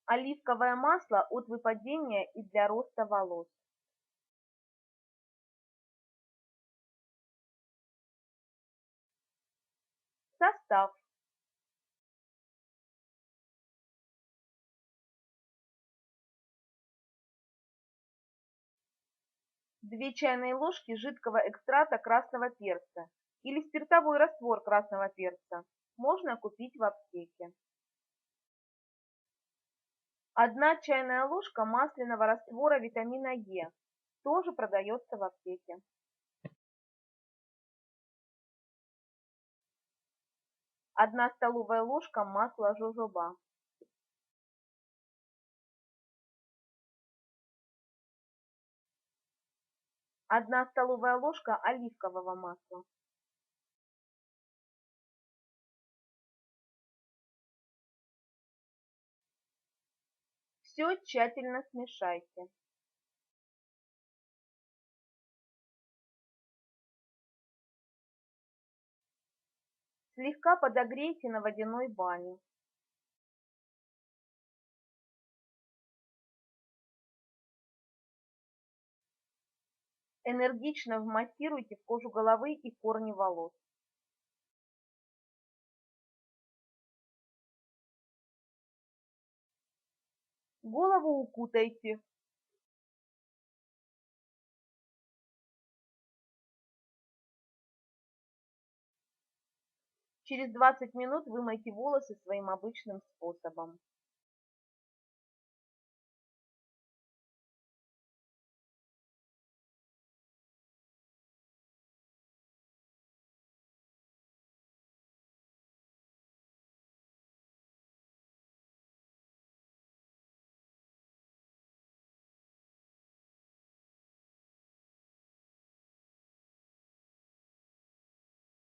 Оливковое масло от выпадения и для роста волос. Состав: 2 чайные ложки жидкого экстракта красного перца или спиртовой раствор красного перца. Можно купить в аптеке. 1 чайная ложка масляного раствора витамина Е. Тоже продается в аптеке. 1 столовая ложка масла жожоба. 1 столовая ложка оливкового масла. Все тщательно смешайте. Слегка подогрейте на водяной бане. Энергично вмассируйте в кожу головы и корни волос. Голову укутайте. Через 20 минут вымойте волосы своим обычным способом.